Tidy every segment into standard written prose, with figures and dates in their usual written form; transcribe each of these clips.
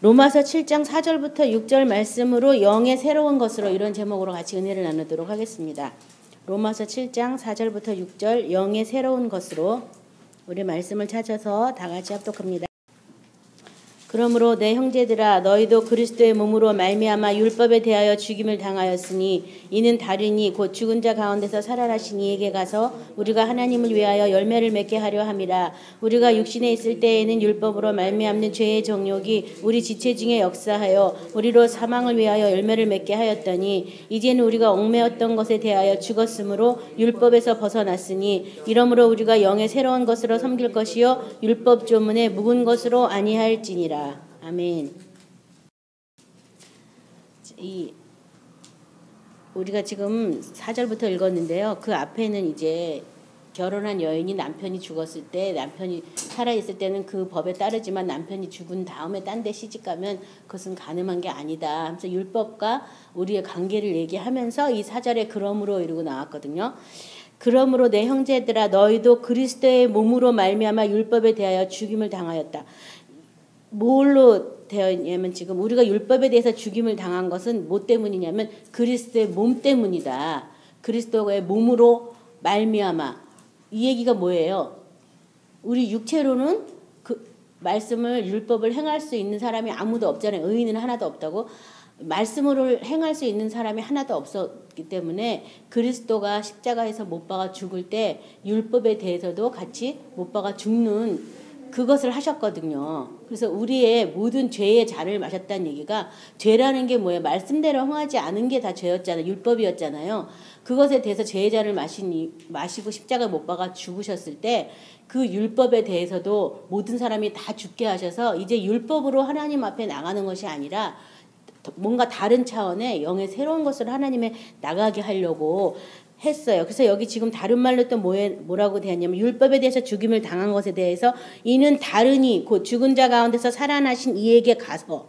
로마서 7장 4절부터 6절 말씀으로 영의 새로운 것으로 이런 제목으로 같이 은혜를 나누도록 하겠습니다. 로마서 7장 4절부터 6절 영의 새로운 것으로 우리 말씀을 찾아서 다 같이 합독합니다. 그러므로 내 형제들아 너희도 그리스도의 몸으로 말미암아 율법에 대하여 죽임을 당하였으니 이는 다르니 곧 죽은 자 가운데서 살아나신 이에게 가서 우리가 하나님을 위하여 열매를 맺게 하려 함이라. 우리가 육신에 있을 때에는 율법으로 말미암는 죄의 정욕이 우리 지체 중에 역사하여 우리로 사망을 위하여 열매를 맺게 하였더니 이제는 우리가 얽매였던 것에 대하여 죽었으므로 율법에서 벗어났으니 이러므로 우리가 영의 새로운 것으로 섬길 것이요 율법 조문에 묵은 것으로 아니할지니라. 아멘. 우리가 지금 4절부터 읽었는데요. 그 앞에는 이제 결혼한 여인이 남편이 죽었을 때, 남편이 살아있을 때는 그 법에 따르지만 남편이 죽은 다음에 딴 데 시집가면 그것은 가늠한 게 아니다 하면서 율법과 우리의 관계를 얘기하면서 이 4절에 그러므로 이러고 나왔거든요. 그러므로 내 형제들아 너희도 그리스도의 몸으로 말미암아 율법에 대하여 죽임을 당하였다. 뭘로 되어 있냐면 지금 우리가 율법에 대해서 죽임을 당한 것은 뭐 때문이냐면 그리스도의 몸 때문이다. 그리스도의 몸으로 말미암아. 이 얘기가 뭐예요? 우리 육체로는 그 말씀을 율법을 행할 수 있는 사람이 아무도 없잖아요. 의인은 하나도 없다고. 말씀으로 행할 수 있는 사람이 하나도 없었기 때문에 그리스도가 십자가에서 못 박아 죽을 때 율법에 대해서도 같이 못 박아 죽는 그것을 하셨거든요. 그래서 우리의 모든 죄의 잔을 마셨다는 얘기가 죄라는 게 뭐예요? 말씀대로 행하지 않은 게 다 죄였잖아요. 율법이었잖아요. 그것에 대해서 죄의 잔을 마시고 십자가에 못 박아 죽으셨을 때 그 율법에 대해서도 모든 사람이 다 죽게 하셔서 이제 율법으로 하나님 앞에 나가는 것이 아니라 뭔가 다른 차원의 영의 새로운 것을 하나님에 나가게 하려고 했어요. 그래서 여기 지금 다른 말로 또 뭐라고 되었냐면 율법에 대해서 죽임을 당한 것에 대해서 이는 다르니 곧 죽은 자 가운데서 살아나신 이에게 가서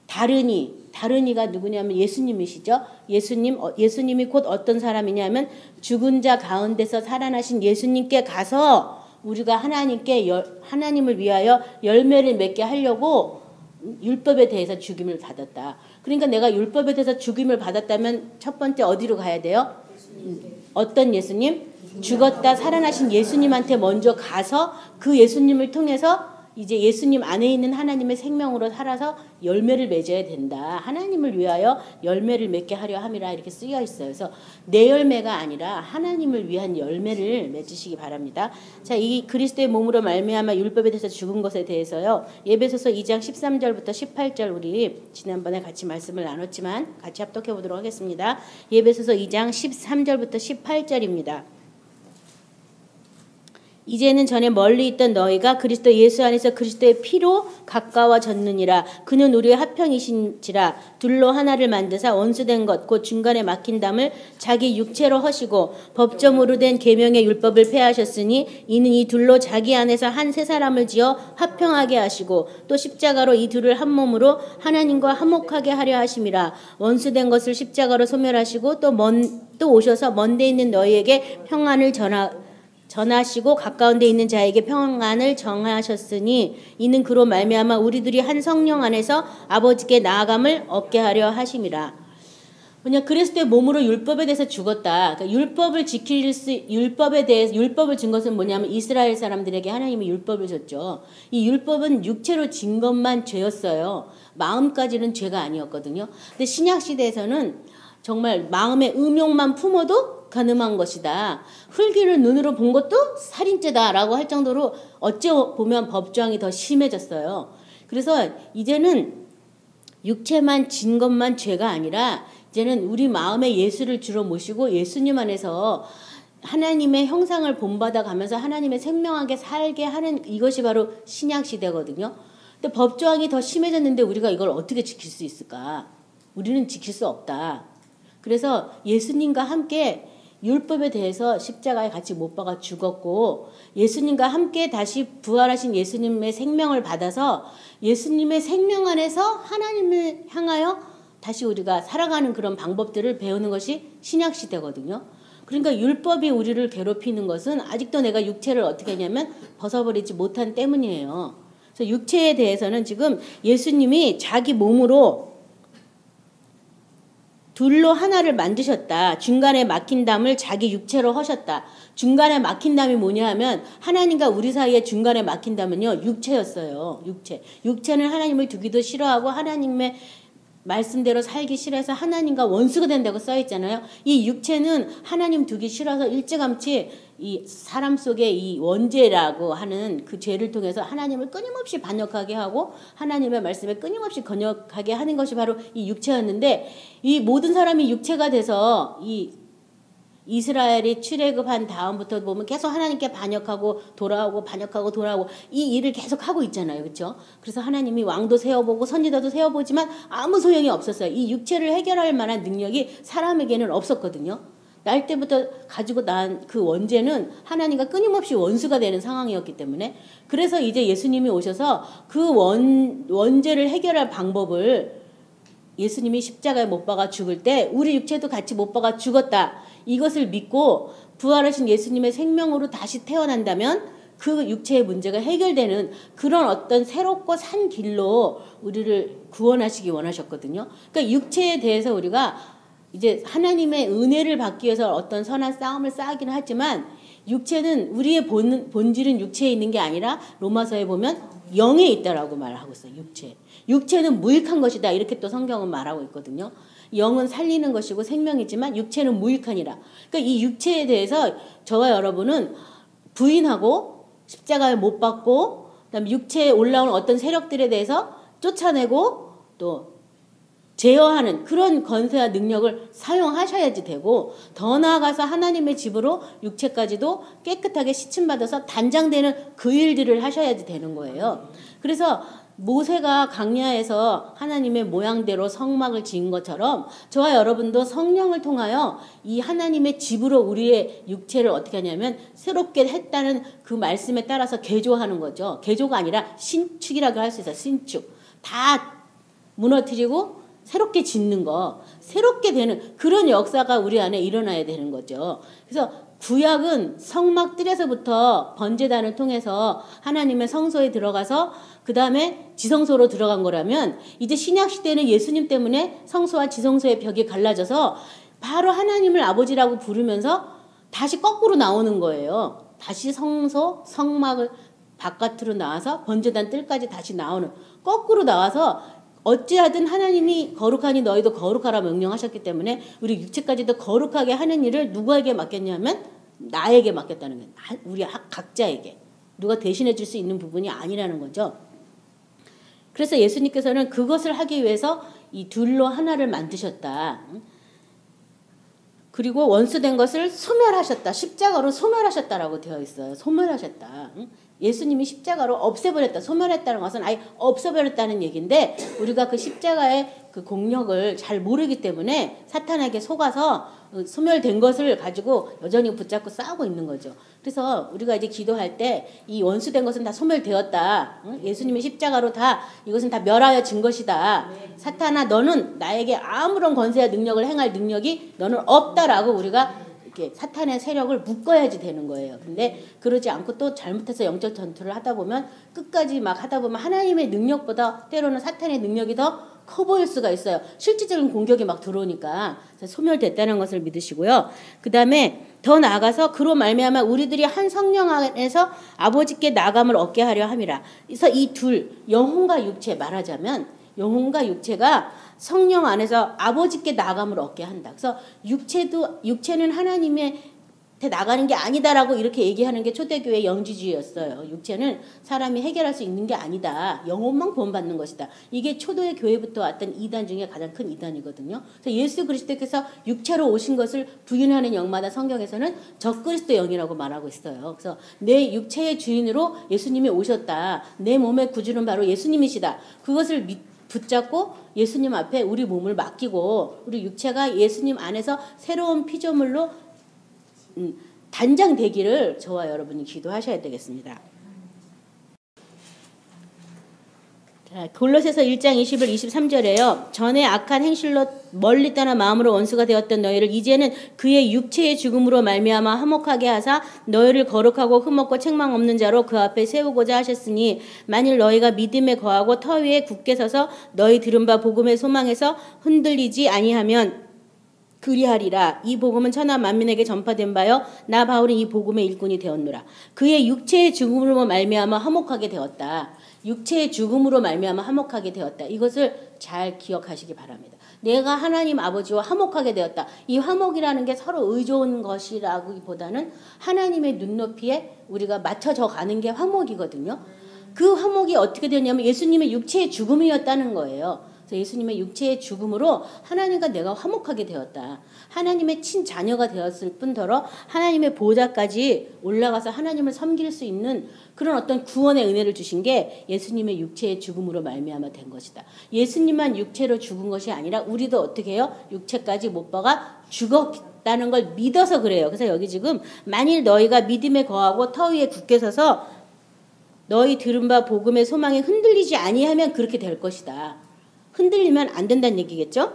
다르니가 누구냐면 예수님이시죠. 예수님이 곧 어떤 사람이냐면 죽은 자 가운데서 살아나신 예수님께 가서 우리가 하나님을 위하여 열매를 맺게 하려고 율법에 대해서 죽임을 받았다. 그러니까 내가 율법에 대해서 죽임을 받았다면 첫 번째 어디로 가야 돼요? 어떤 예수님? 죽었다 살아나신 예수님한테 먼저 가서 그 예수님을 통해서 이제 예수님 안에 있는 하나님의 생명으로 살아서 열매를 맺어야 된다. 하나님을 위하여 열매를 맺게 하려 함이라 이렇게 쓰여 있어요. 그래서 내 열매가 아니라 하나님을 위한 열매를 맺으시기 바랍니다. 자, 이 그리스도의 몸으로 말미암아 율법에 대해서 죽은 것에 대해서요. 에베소서 2장 13절부터 18절 우리 지난번에 같이 말씀을 나눴지만 같이 합독해 보도록 하겠습니다. 에베소서 2장 13절부터 18절입니다. 이제는 전에 멀리 있던 너희가 그리스도 예수 안에서 그리스도의 피로 가까워졌느니라. 그는 우리의 화평이신지라. 둘로 하나를 만드사 원수된 것 곧 중간에 막힌 담을 자기 육체로 허시고 법정으로 된 계명의 율법을 폐하셨으니 이는 이 둘로 자기 안에서 한 세 사람을 지어 화평하게 하시고 또 십자가로 이 둘을 한 몸으로 하나님과 화목하게 하려 하심이라. 원수된 것을 십자가로 소멸하시고 또 오셔서 먼데 있는 너희에게 평안을 전하시고 가까운 데 있는 자에게 평안을 정하셨으니 이는 그로 말미암아 우리들이 한 성령 안에서 아버지께 나아감을 얻게 하려 하심이라. 뭐냐, 그리스도의 몸으로 율법에 대해서 죽었다. 그러니까 율법을 준 것은 뭐냐면 이스라엘 사람들에게 하나님이 율법을 줬죠. 이 율법은 육체로 진 것만 죄였어요. 마음까지는 죄가 아니었거든요. 근데 신약 시대에서는 정말 마음의 음욕만 품어도 가늠한 것이다. 흙이를 눈으로 본 것도 살인죄다라고 할 정도로 어찌 보면 법조항이 더 심해졌어요. 그래서 이제는 육체만 진 것만 죄가 아니라 이제는 우리 마음에 예수를 주로 모시고 예수님 안에서 하나님의 형상을 본받아 가면서 하나님의 생명하게 살게 하는 이것이 바로 신약 시대거든요. 근데 법조항이 더 심해졌는데 우리가 이걸 어떻게 지킬 수 있을까? 우리는 지킬 수 없다. 그래서 예수님과 함께 율법에 대해서 십자가에 같이 못 박아 죽었고 예수님과 함께 다시 부활하신 예수님의 생명을 받아서 예수님의 생명 안에서 하나님을 향하여 다시 우리가 살아가는 그런 방법들을 배우는 것이 신약 시대거든요. 그러니까 율법이 우리를 괴롭히는 것은 아직도 내가 육체를 어떻게 하냐면 벗어버리지 못한 때문이에요. 그래서 육체에 대해서는 지금 예수님이 자기 몸으로 둘로 하나를 만드셨다. 중간에 막힌 담을 자기 육체로 하셨다. 중간에 막힌 담이 뭐냐 하면 하나님과 우리 사이에 중간에 막힌 담은요. 육체였어요. 육체. 육체는 하나님을 두기도 싫어하고 하나님의 말씀대로 살기 싫어서 하나님과 원수가 된다고 써 있잖아요. 이 육체는 하나님 두기 싫어서 일찌감치 이 사람 속에 이 원죄라고 하는 그 죄를 통해서 하나님을 끊임없이 반역하게 하고 하나님의 말씀에 끊임없이 건역하게 하는 것이 바로 이 육체였는데 이 모든 사람이 육체가 돼서 이 이스라엘이 출애굽한 다음부터 보면 계속 하나님께 반역하고 돌아오고 반역하고 돌아오고 이 일을 계속 하고 있잖아요. 그렇죠? 그래서 하나님이 왕도 세워보고 선지자도 세워보지만 아무 소용이 없었어요. 이 육체를 해결할 만한 능력이 사람에게는 없었거든요. 날 때부터 가지고 난 그 원죄는 하나님과 끊임없이 원수가 되는 상황이었기 때문에 그래서 이제 예수님이 오셔서 그 원죄를 해결할 방법을 예수님이 십자가에 못 박아 죽을 때 우리 육체도 같이 못 박아 죽었다. 이것을 믿고 부활하신 예수님의 생명으로 다시 태어난다면 그 육체의 문제가 해결되는 그런 어떤 새롭고 산 길로 우리를 구원하시기 원하셨거든요. 그러니까 육체에 대해서 우리가 이제 하나님의 은혜를 받기 위해서 어떤 선한 싸움을 싸우기는 하지만 육체는 우리의 본질은 육체에 있는 게 아니라 로마서에 보면 영에 있다라고 말하고 있어요. 육체. 육체는 무익한 것이다. 이렇게 또 성경은 말하고 있거든요. 영은 살리는 것이고 생명이지만 육체는 무익하니라. 그러니까 이 육체에 대해서 저와 여러분은 부인하고 십자가에 못 박고 그다음에 육체에 올라오는 어떤 세력들에 대해서 쫓아내고 또 제어하는 그런 권세와 능력을 사용하셔야지 되고 더 나아가서 하나님의 집으로 육체까지도 깨끗하게 씻음받아서 단장되는 그 일들을 하셔야지 되는 거예요. 그래서 모세가 광야에서 하나님의 모양대로 성막을 지은 것처럼 저와 여러분도 성령을 통하여 이 하나님의 집으로 우리의 육체를 어떻게 하냐면 새롭게 했다는 그 말씀에 따라서 개조하는 거죠. 개조가 아니라 신축이라고 할 수 있어요. 신축. 다 무너뜨리고 새롭게 짓는 거, 새롭게 되는 그런 역사가 우리 안에 일어나야 되는 거죠. 그래서 구약은 성막 뜰에서부터 번제단을 통해서 하나님의 성소에 들어가서 그 다음에 지성소로 들어간 거라면 이제 신약 시대는 예수님 때문에 성소와 지성소의 벽이 갈라져서 바로 하나님을 아버지라고 부르면서 다시 거꾸로 나오는 거예요. 다시 성소, 성막을 바깥으로 나와서 번제단 뜰까지 다시 나오는 거꾸로 나와서 어찌하든 하나님이 거룩하니 너희도 거룩하라 명령하셨기 때문에 우리 육체까지도 거룩하게 하는 일을 누구에게 맡겼냐면 나에게 맡겼다는 거예요. 우리 각자에게. 누가 대신해 줄 수 있는 부분이 아니라는 거죠. 그래서 예수님께서는 그것을 하기 위해서 이 둘로 하나를 만드셨다. 그리고 원수된 것을 소멸하셨다. 십자가로 소멸하셨다라고 되어 있어요. 소멸하셨다. 예수님이 십자가로 없애버렸다. 소멸했다는 것은 아예 없애버렸다는 얘기인데 우리가 그 십자가의 그 공력을 잘 모르기 때문에 사탄에게 속아서 소멸된 것을 가지고 여전히 붙잡고 싸우고 있는 거죠. 그래서 우리가 이제 기도할 때 이 원수된 것은 다 소멸되었다. 예수님이 십자가로 다 이것은 다 멸하여진 것이다. 사탄아 너는 나에게 아무런 권세와 능력을 행할 능력이 너는 없다라고 우리가 이렇게 사탄의 세력을 묶어야지 되는 거예요. 근데 그러지 않고 또 잘못해서 영적 전투를 하다 보면 끝까지 막 하다 보면 하나님의 능력보다 때로는 사탄의 능력이 더 커 보일 수가 있어요. 실질적인 공격이 막 들어오니까 소멸됐다는 것을 믿으시고요. 그 다음에 더 나아가서 그로 말미암아 우리들이 한 성령 안에서 아버지께 나감을 얻게 하려 함이라. 그래서 이 둘 영혼과 육체 말하자면 영혼과 육체가 성령 안에서 아버지께 나감을 얻게 한다. 그래서 육체는 하나님의 나가는 게 아니다라고 이렇게 얘기하는 게 초대교회 영지주의였어요. 육체는 사람이 해결할 수 있는 게 아니다. 영혼만 구원받는 것이다. 이게 초대 교회부터 왔던 이단 중에 가장 큰 이단이거든요. 그래서 예수 그리스도께서 육체로 오신 것을 부인하는 영마다 성경에서는 적그리스도 영이라고 말하고 있어요. 그래서 내 육체의 주인으로 예수님이 오셨다. 내 몸의 구주는 바로 예수님이시다. 그것을 붙잡고 예수님 앞에 우리 몸을 맡기고 우리 육체가 예수님 안에서 새로운 피조물로 단장되기를 저와 여러분이 기도하셔야 되겠습니다. 골로새서 1장 21, 23절에요. 전에 악한 행실로 멀리 떠나 마음으로 원수가 되었던 너희를 이제는 그의 육체의 죽음으로 말미암아 화목하게 하사 너희를 거룩하고 흠없고 책망 없는 자로 그 앞에 세우고자 하셨으니 만일 너희가 믿음에 거하고 터 위에 굳게 서서 너희 들은 바 복음의 소망에서 흔들리지 아니하면 그리하리라. 이 복음은 천하 만민에게 전파된 바요 나 바울은 이 복음의 일꾼이 되었노라. 그의 육체의 죽음으로 말미암아 화목하게 되었다. 육체의 죽음으로 말미암아 화목하게 되었다. 이것을 잘 기억하시기 바랍니다. 내가 하나님 아버지와 화목하게 되었다. 이 화목이라는 게 서로 의존 것이라기보다는 하나님의 눈높이에 우리가 맞춰져 가는 게 화목이거든요. 그 화목이 어떻게 되냐면 예수님의 육체의 죽음이었다는 거예요. 그래서 예수님의 육체의 죽음으로 하나님과 내가 화목하게 되었다. 하나님의 친자녀가 되었을 뿐더러 하나님의 보좌까지 올라가서 하나님을 섬길 수 있는 그런 어떤 구원의 은혜를 주신 게 예수님의 육체의 죽음으로 말미암아 된 것이다. 예수님만 육체로 죽은 것이 아니라 우리도 어떻게 해요? 육체까지 못 박아 죽었다는 걸 믿어서 그래요. 그래서 여기 지금 만일 너희가 믿음에 거하고 터 위에 굳게 서서 너희 들은 바 복음의 소망에 흔들리지 아니하면 그렇게 될 것이다. 흔들리면 안 된다는 얘기겠죠?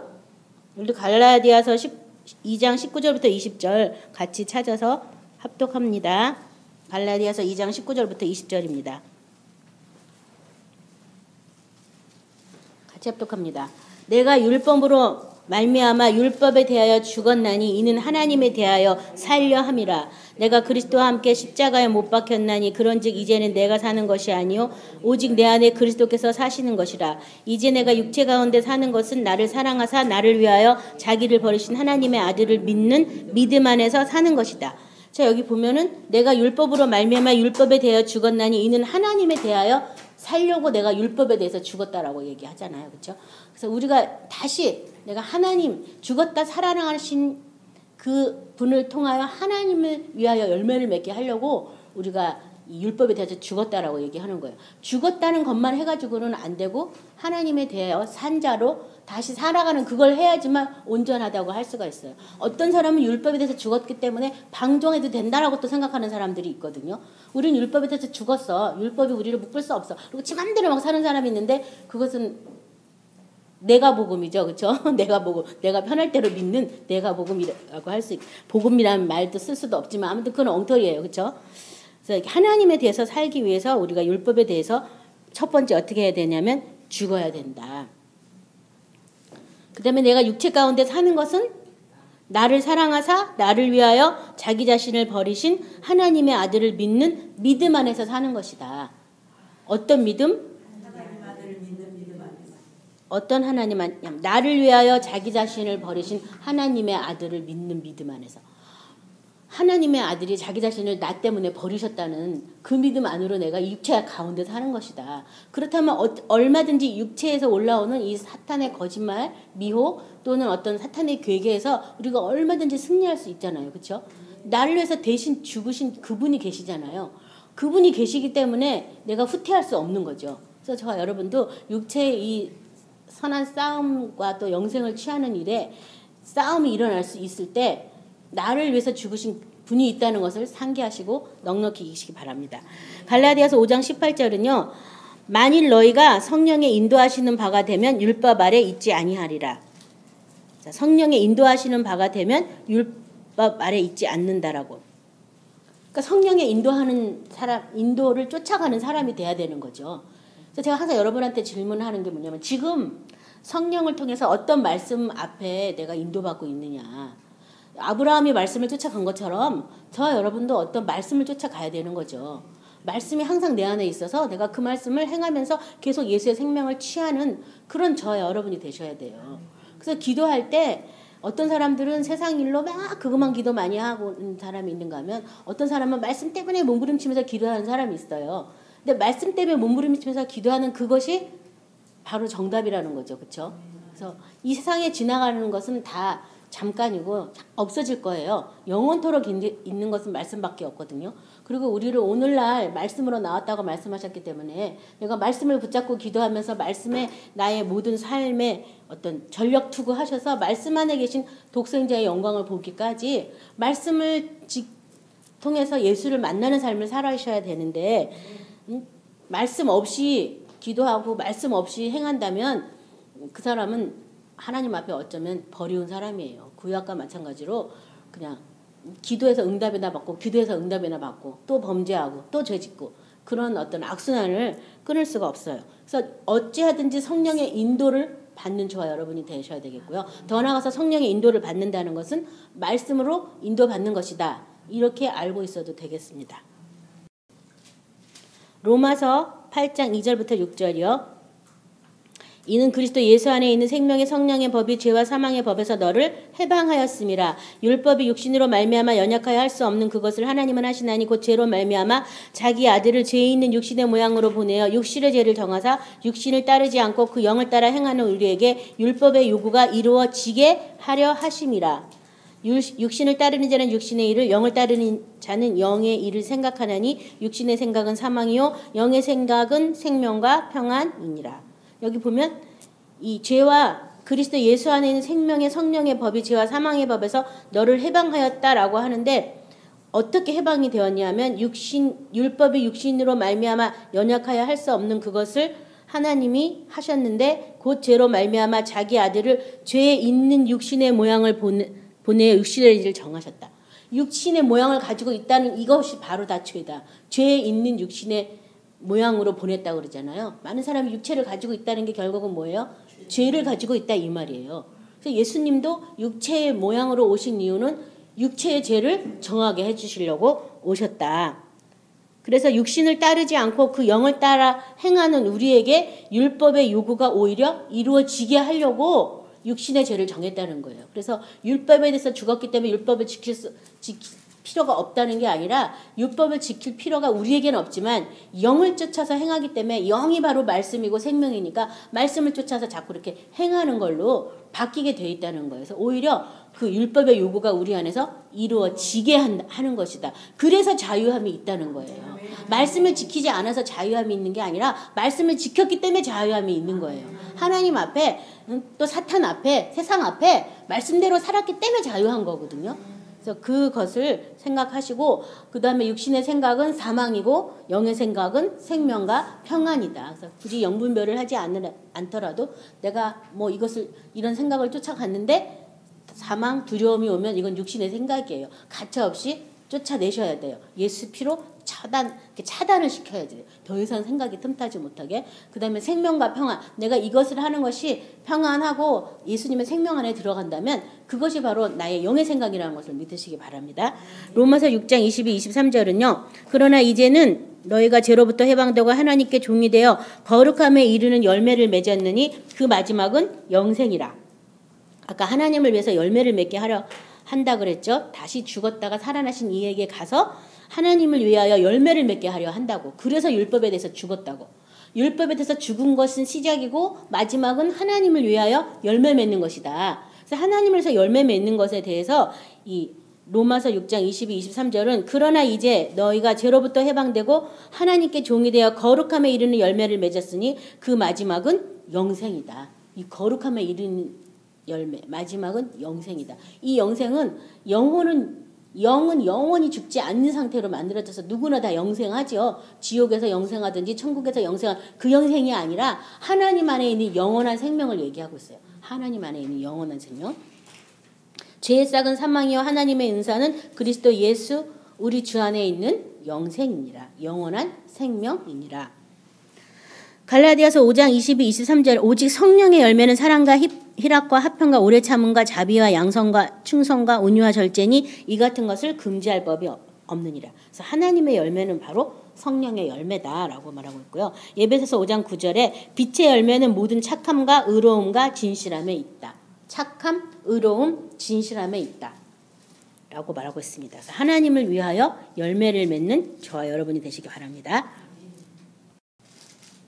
우리 갈라디아서 2장 19절부터 20절 같이 찾아서 합독합니다. 갈라디아서 2장 19절부터 20절입니다. 같이 합독합니다. 내가 율법으로 말미암아 율법에 대하여 죽었나니 이는 하나님에 대하여 살려 함이라. 내가 그리스도와 함께 십자가에 못 박혔나니 그런즉 이제는 내가 사는 것이 아니요 오직 내 안에 그리스도께서 사시는 것이라. 이제 내가 육체 가운데 사는 것은 나를 사랑하사 나를 위하여 자기를 버리신 하나님의 아들을 믿는 믿음 안에서 사는 것이다. 자, 여기 보면은 내가 율법으로 말미암아 율법에 대하여 죽었나니 이는 하나님에 대하여 살려고 내가 율법에 대해서 죽었다라고 얘기하잖아요. 그렇죠? 그래서 우리가 다시 내가 하나님 죽었다 살아나신 그 분을 통하여 하나님을 위하여 열매를 맺게 하려고 우리가 이 율법에 대해서 죽었다라고 얘기하는 거예요. 죽었다는 것만 해가지고는 안 되고 하나님에 대하여 산 자로 다시 살아가는 그걸 해야지만 온전하다고 할 수가 있어요. 어떤 사람은 율법에 대해서 죽었기 때문에 방종해도 된다라고 또 생각하는 사람들이 있거든요. 우리는 율법에 대해서 죽었어. 율법이 우리를 묶을 수 없어. 그리고 지 맘대로 막 사는 사람이 있는데 그것은 내가 복음이죠. 그렇죠? 내가 복음. 내가 편할 대로 믿는 내가 복음이라고 할 수 있고 복음이라는 말도 쓸 수도 없지만 아무튼 그건 엉터리예요. 그렇죠? 그래서 하나님에 대해서 살기 위해서 우리가 율법에 대해서 첫 번째 어떻게 해야 되냐면 죽어야 된다. 그 다음에 내가 육체 가운데 사는 것은 나를 사랑하사 나를 위하여 자기 자신을 버리신 하나님의 아들을 믿는 믿음 안에서 사는 것이다. 어떤 믿음? 하나님 아들을 믿는 믿음 안에서. 어떤 하나님 안 나를 위하여 자기 자신을 버리신 하나님의 아들을 믿는 믿음 안에서. 하나님의 아들이 자기 자신을 나 때문에 버리셨다는 그 믿음 안으로 내가 육체 가운데 사는 것이다. 그렇다면 얼마든지 육체에서 올라오는 이 사탄의 거짓말, 미혹 또는 어떤 사탄의 괴계에서 우리가 얼마든지 승리할 수 있잖아요. 그렇죠? 나를 위해서 대신 죽으신 그분이 계시잖아요. 그분이 계시기 때문에 내가 후퇴할 수 없는 거죠. 그래서 저와 여러분도 육체의 이 선한 싸움과 또 영생을 취하는 일에 싸움이 일어날 수 있을 때 나를 위해서 죽으신 분이 있다는 것을 상기하시고 넉넉히 이기시기 바랍니다. 갈라디아서 5장 18절은요. 만일 너희가 성령의 인도하시는 바가 되면 율법 아래 있지 아니하리라. 자, 성령의 인도하시는 바가 되면 율법 아래 있지 않는다라고. 그러니까 성령의 인도하는 사람, 인도를 쫓아가는 사람이 돼야 되는 거죠. 그래서 제가 항상 여러분한테 질문하는 게 뭐냐면 지금 성령을 통해서 어떤 말씀 앞에 내가 인도받고 있느냐. 아브라함이 말씀을 쫓아간 것처럼 저와 여러분도 어떤 말씀을 쫓아가야 되는 거죠. 말씀이 항상 내 안에 있어서 내가 그 말씀을 행하면서 계속 예수의 생명을 취하는 그런 저와 여러분이 되셔야 돼요. 그래서 기도할 때 어떤 사람들은 세상 일로 막 그것만 기도 많이 하고 있는 사람이 있는가 하면 어떤 사람은 말씀 때문에 몸부림치면서 기도하는 사람이 있어요. 근데 말씀 때문에 몸부림치면서 기도하는 그것이 바로 정답이라는 거죠. 그렇죠? 그래서 이 세상에 지나가는 것은 다 잠깐이고 없어질 거예요. 영원토록 있는 것은 말씀밖에 없거든요. 그리고 우리를 오늘날 말씀으로 나왔다고 말씀하셨기 때문에 내가 말씀을 붙잡고 기도하면서 말씀에 나의 모든 삶에 어떤 전력 투구하셔서 말씀 안에 계신 독생자의 영광을 보기까지 말씀을 통해서 예수를 만나는 삶을 살아셔야 되는데 말씀 없이 기도하고 말씀 없이 행한다면 그 사람은 하나님 앞에 어쩌면 버리운 사람이에요. 구약과 마찬가지로 그냥 기도해서 응답이나 받고 기도해서 응답이나 받고 또 범죄하고 또 죄짓고 그런 어떤 악순환을 끊을 수가 없어요. 그래서 어찌하든지 성령의 인도를 받는 저와 여러분이 되셔야 되겠고요. 더 나아가서 성령의 인도를 받는다는 것은 말씀으로 인도받는 것이다. 이렇게 알고 있어도 되겠습니다. 로마서 8장 2절부터 6절이요. 이는 그리스도 예수 안에 있는 생명의 성령의 법이 죄와 사망의 법에서 너를 해방하였음이라. 율법이 육신으로 말미암아 연약하여 할 수 없는 그것을 하나님은 하시나니 곧 죄로 말미암아 자기 아들을 죄 있는 육신의 모양으로 보내어 육신의 죄를 정하사 육신을 따르지 않고 그 영을 따라 행하는 우리에게 율법의 요구가 이루어지게 하려 하심이라. 육신을 따르는 자는 육신의 일을 영을 따르는 자는 영의 일을 생각하나니 육신의 생각은 사망이요 영의 생각은 생명과 평안이니라. 여기 보면 이 죄와 그리스도 예수 안에 있는 생명의 성령의 법이 죄와 사망의 법에서 너를 해방하였다라고 하는데 어떻게 해방이 되었냐면 율법이 육신으로 말미암아 연약하여 할 수 없는 그것을 하나님이 하셨는데 곧 죄로 말미암아 자기 아들을 죄에 있는 육신의 모양을 보내어 육신의 일을 정하셨다. 육신의 모양을 가지고 있다는 이것이 바로 다 죄다. 죄에 있는 육신의 모양으로 보냈다고 그러잖아요. 많은 사람이 육체를 가지고 있다는 게 결국은 뭐예요? 죄를 가지고 있다 이 말이에요. 그래서 예수님도 육체의 모양으로 오신 이유는 육체의 죄를 정하게 해주시려고 오셨다. 그래서 육신을 따르지 않고 그 영을 따라 행하는 우리에게 율법의 요구가 오히려 이루어지게 하려고 육신의 죄를 정했다는 거예요. 그래서 율법에 대해서 죽었기 때문에 율법을 지킬 필요가 없다는 게 아니라 율법을 지킬 필요가 우리에게는 없지만 영을 쫓아서 행하기 때문에 영이 바로 말씀이고 생명이니까 말씀을 쫓아서 자꾸 이렇게 행하는 걸로 바뀌게 돼 있다는 거예요. 그래서 오히려 그 율법의 요구가 우리 안에서 이루어지게 하는 것이다. 그래서 자유함이 있다는 거예요. 말씀을 지키지 않아서 자유함이 있는 게 아니라 말씀을 지켰기 때문에 자유함이 있는 거예요. 하나님 앞에 또 사탄 앞에 세상 앞에 말씀대로 살았기 때문에 자유한 거거든요. 그래서 그것을 생각하시고 그 다음에 육신의 생각은 사망이고 영의 생각은 생명과 평안이다. 그래서 굳이 영분별을 하지 않더라도 내가 뭐 이런 생각을 쫓아갔는데 사망, 두려움이 오면 이건 육신의 생각이에요. 가차없이 쫓아내셔야 돼요. 예수 피로 차단을 시켜야 돼요. 더 이상 생각이 틈타지 못하게. 그 다음에 생명과 평안. 내가 이것을 하는 것이 평안하고 예수님의 생명 안에 들어간다면 그것이 바로 나의 영의 생각이라는 것을 믿으시기 바랍니다. 로마서 6장 22, 23절은요. 그러나 이제는 너희가 죄로부터 해방되고 하나님께 종이 되어 거룩함에 이르는 열매를 맺었느니 그 마지막은 영생이라. 아까 하나님을 위해서 열매를 맺게 하려 한다 그랬죠. 다시 죽었다가 살아나신 이에게 가서 하나님을 위하여 열매를 맺게 하려 한다고. 그래서 율법에 대해서 죽었다고. 율법에 대해서 죽은 것은 시작이고 마지막은 하나님을 위하여 열매 맺는 것이다. 그래서 하나님을 위해서 열매 맺는 것에 대해서 이 로마서 6장 22, 23절은 그러나 이제 너희가 죄로부터 해방되고 하나님께 종이 되어 거룩함에 이르는 열매를 맺었으니 그 마지막은 영생이다. 이 거룩함에 이르는 열매, 마지막은 영생이다. 이 영생은 영은 영원히 죽지 않는 상태로 만들어져서 누구나 다 영생하죠. 지옥에서 영생하든지 천국에서 영생한 그 영생이 아니라 하나님 안에 있는 영원한 생명을 얘기하고 있어요. 하나님 안에 있는 영원한 생명. 죄의 싹은 사망이요 하나님의 은사는 그리스도 예수 우리 주 안에 있는 영생이니라. 영원한 생명이니라. 갈라디아서 5장 22, 23절 오직 성령의 열매는 사랑과 희락과 화평과 오래 참음과 자비와 양성과 충성과 온유와 절제니 이 같은 것을 금지할 법이 없느니라. 그래서 하나님의 열매는 바로 성령의 열매다라고 말하고 있고요. 에베소서 5장 9절에 빛의 열매는 모든 착함과 의로움과 진실함에 있다. 착함, 의로움, 진실함에 있다. 라고 말하고 있습니다. 그래서 하나님을 위하여 열매를 맺는 저와 여러분이 되시기 바랍니다.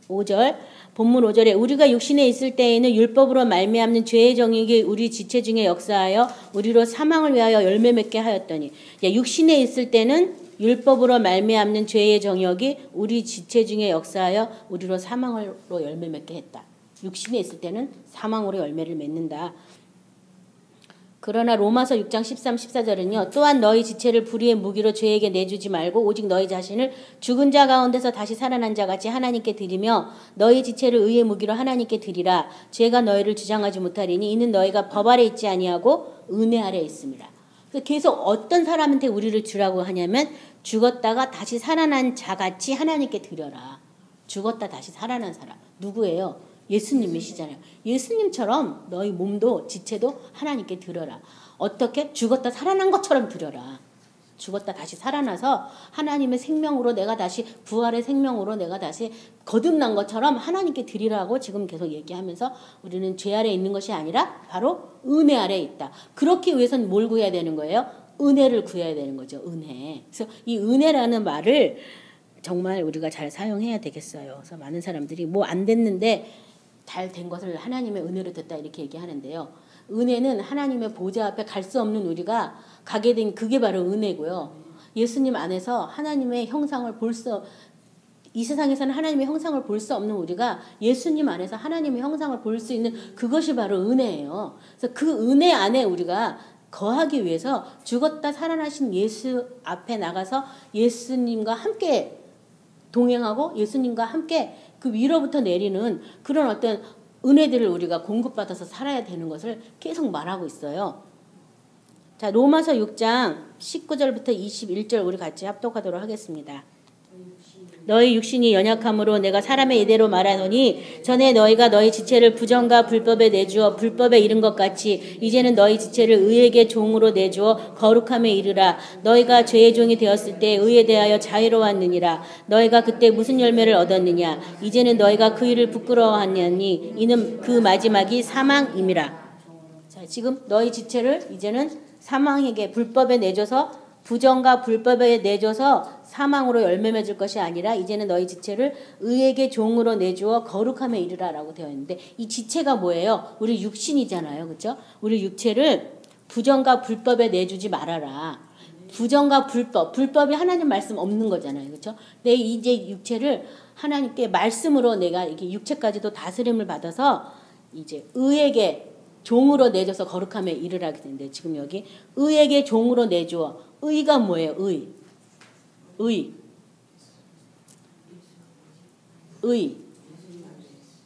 5절 본문 5절에 우리가 육신에 있을 때에는 율법으로 말미암는 죄의 정욕이 우리 지체 중에 역사하여 우리로 사망을 위하여 열매 맺게 하였더니 육신에 있을 때는 율법으로 말미암는 죄의 정욕이 우리 지체 중에 역사하여 우리로 사망으로 열매 맺게 했다. 육신에 있을 때는 사망으로 열매를 맺는다. 그러나 로마서 6장 13, 14절은요. 또한 너희 지체를 불의의 무기로 죄에게 내주지 말고 오직 너희 자신을 죽은 자 가운데서 다시 살아난 자 같이 하나님께 드리며 너희 지체를 의의 무기로 하나님께 드리라. 죄가 너희를 주장하지 못하리니 이는 너희가 법 아래 있지 아니하고 은혜 아래 있습니다. 그래서 계속 어떤 사람한테 우리를 주라고 하냐면 죽었다가 다시 살아난 자 같이 하나님께 드려라. 죽었다 다시 살아난 사람. 누구예요? 예수님이시잖아요. 예수님처럼 너희 몸도 지체도 하나님께 드려라. 어떻게? 죽었다 살아난 것처럼 드려라. 죽었다 다시 살아나서 하나님의 생명으로 내가 다시 부활의 생명으로 내가 다시 거듭난 것처럼 하나님께 드리라고 지금 계속 얘기하면서 우리는 죄 아래 있는 것이 아니라 바로 은혜 아래 있다. 그렇기 위해서는 뭘 구해야 되는 거예요? 은혜를 구해야 되는 거죠. 은혜. 그래서 이 은혜라는 말을 정말 우리가 잘 사용해야 되겠어요. 그래서 많은 사람들이 뭐 안 됐는데 잘 된 것을 하나님의 은혜로 됐다 이렇게 얘기하는데요. 은혜는 하나님의 보좌 앞에 갈 수 없는 우리가 가게 된 그게 바로 은혜고요. 예수님 안에서 하나님의 형상을 이 세상에서는 하나님의 형상을 볼 수 없는 우리가 예수님 안에서 하나님의 형상을 볼 수 있는 그것이 바로 은혜예요. 그래서 그 은혜 안에 우리가 거하기 위해서 죽었다 살아나신 예수 앞에 나가서 예수님과 함께 동행하고 예수님과 함께 그 위로부터 내리는 그런 어떤 은혜들을 우리가 공급받아서 살아야 되는 것을 계속 말하고 있어요. 자, 로마서 6장 19절부터 21절 우리 같이 합독하도록 하겠습니다. 너희 육신이 연약함으로 내가 사람의 이대로 말하노니 전에 너희가 너희 지체를 부정과 불법에 내주어 불법에 이른 것 같이 이제는 너희 지체를 의에게 종으로 내주어 거룩함에 이르라. 너희가 죄의 종이 되었을 때 의에 대하여 자유로웠느니라. 너희가 그때 무슨 열매를 얻었느냐. 이제는 너희가 그 일을 부끄러워하냐니 이는 그 마지막이 사망임이라. 자, 지금 너희 지체를 이제는 사망에게 불법에 내줘서 부정과 불법에 내줘서 사망으로 열매 맺을 것이 아니라 이제는 너희 지체를 의에게 종으로 내주어 거룩함에 이르라라고 되어 있는데 이 지체가 뭐예요? 우리 육신이잖아요. 그렇죠? 우리 육체를 부정과 불법에 내주지 말아라. 부정과 불법이 하나님 말씀 없는 거잖아요. 그렇죠? 내 이제 육체를 하나님께 말씀으로 내가 이렇게 육체까지도 다스림을 받아서 이제 의에게 종으로 내줘서 거룩함에 이르라게 되는데 지금 여기 의에게 종으로 내주어 의가 뭐예요? 의.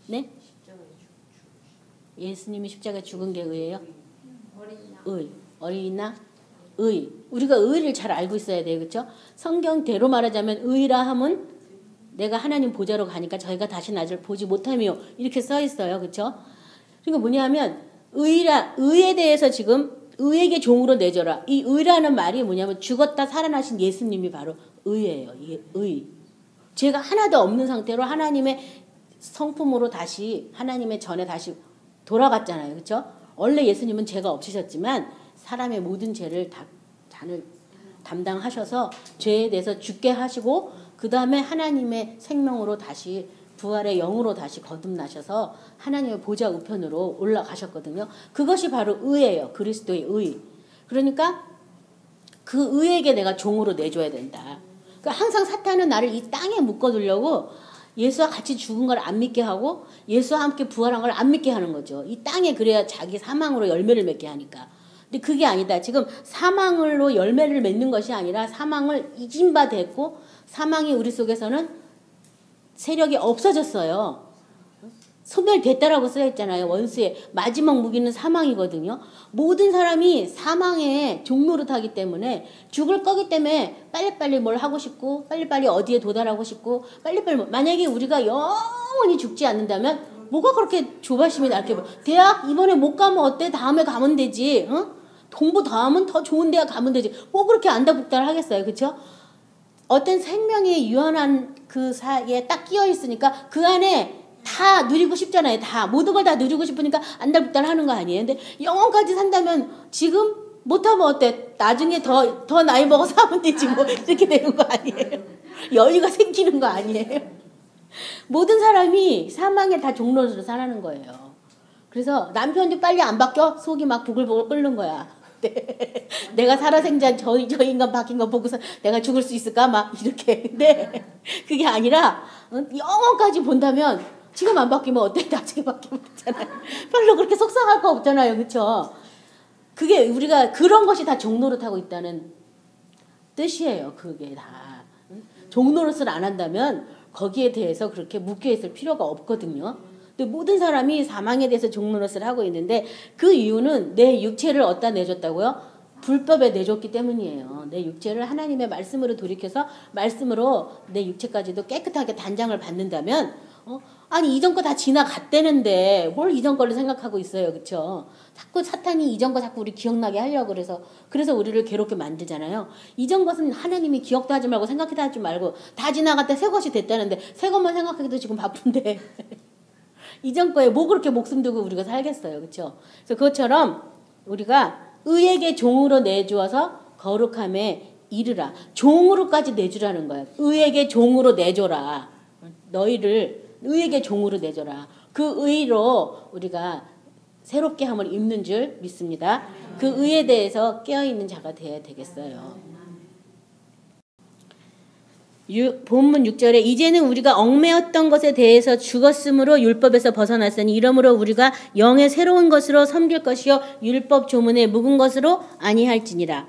네? 예수님이 십자가에 죽은 게 의예요? 어린이나? 의. 우리가 의를 잘 알고 있어야 돼요. 그렇죠? 성경대로 말하자면 의라 함은 내가 하나님 보좌로 가니까 저희가 다시 나를 보지 못하며 이렇게 써 있어요. 그렇죠? 그러니까 뭐냐면 의에 대해서 지금 의에게 종으로 내줘라. 이 의라는 말이 뭐냐면 죽었다 살아나신 예수님이 바로 의예요. 의. 죄가 하나도 없는 상태로 하나님의 성품으로 다시 하나님의 전에 다시 돌아갔잖아요. 그렇죠? 원래 예수님은 죄가 없으셨지만 사람의 모든 죄를 잔을 담당하셔서 죄에 대해서 죽게 하시고 그 다음에 하나님의 생명으로 다시 부활의 영으로 다시 거듭나셔서 하나님의 보좌 우편으로 올라가셨거든요. 그것이 바로 의예요. 그리스도의 의. 그러니까 그 의에게 내가 종으로 내줘야 된다. 그러니까 항상 사탄은 나를 이 땅에 묶어두려고 예수와 같이 죽은 걸 안 믿게 하고 예수와 함께 부활한 걸 안 믿게 하는 거죠. 이 땅에 그래야 자기 사망으로 열매를 맺게 하니까. 근데 그게 아니다. 지금 사망으로 열매를 맺는 것이 아니라 사망을 이긴 바 됐고 사망이 우리 속에서는 세력이 없어졌어요. 소멸됐다라고 써있잖아요. 원수의 마지막 무기는 사망이거든요. 모든 사람이 사망의 종노릇하기 때문에 죽을 거기 때문에 빨리빨리 뭘 하고 싶고 빨리빨리 어디에 도달하고 싶고 빨리빨리 만약에 우리가 영원히 죽지 않는다면 뭐가 그렇게 조바심이 날게 대학 이번에 못 가면 어때? 다음에 가면 되지. 어? 공부 더 하면 더 좋은 대학 가면 되지. 뭐 그렇게 안달복달 하겠어요. 그렇죠? 어떤 생명이 유한한 그 사이에 딱 끼어 있으니까 그 안에 다 누리고 싶잖아요. 다 모든 걸 다 누리고 싶으니까 안달복달 하는 거 아니에요. 근데 영원까지 산다면 지금 못하면 어때? 나중에 더 나이 먹어서 하면 되지 뭐 이렇게 되는 거 아니에요. 여유가 생기는 거 아니에요. 모든 사람이 사망에 다 종로로 살아는 거예요. 그래서 남편이 빨리 안 바뀌어 속이 막 부글부글 끓는 거야. 내가 살아생전 저 인간 바뀐 거 보고서 내가 죽을 수 있을까 막 이렇게. 근데 그게 아니라 영원까지 본다면 지금 안 바뀌면 어때? 나중에 바뀌면 되잖아요. 별로 그렇게 속상할 거 없잖아요. 그렇죠? 그게 우리가 그런 것이 다 종노릇하고 있다는 뜻이에요. 그게 다. 종노릇을 안 한다면 거기에 대해서 그렇게 묶여 있을 필요가 없거든요. 근데 모든 사람이 사망에 대해서 종노릇을 하고 있는데 그 이유는 내 육체를 어디다 내줬다고요? 불법에 내줬기 때문이에요. 내 육체를 하나님의 말씀으로 돌이켜서 말씀으로 내 육체까지도 깨끗하게 단장을 받는다면 아니 이전 거 다 지나갔대는데 뭘 이전 거를 생각하고 있어요. 그렇죠? 자꾸 사탄이 이전 거 자꾸 우리 기억나게 하려고 그래서 우리를 괴롭게 만들잖아요. 이전 것은 하나님이 기억도 하지 말고 생각도 하지 말고 다 지나갔다 새 것이 됐다는데 새 것만 생각하기도 지금 바쁜데 이전 거에 뭐 그렇게 목숨 두고 우리가 살겠어요. 그렇죠? 그래서 그것처럼 우리가 의에게 종으로 내주어서 거룩함에 이르라. 종으로까지 내주라는 거예요. 의에게 종으로 내줘라. 너희를 의에게 종으로 내줘라. 그 의로 우리가 새롭게 함을 입는 줄 믿습니다. 그 의에 대해서 깨어있는 자가 되어야 되겠어요. 본문 6절에 이제는 우리가 얽매였던 것에 대해서 죽었으므로 율법에서 벗어났으니 이러므로 우리가 영의 새로운 것으로 섬길 것이요 율법 조문에 묵은 것으로 아니할지니라.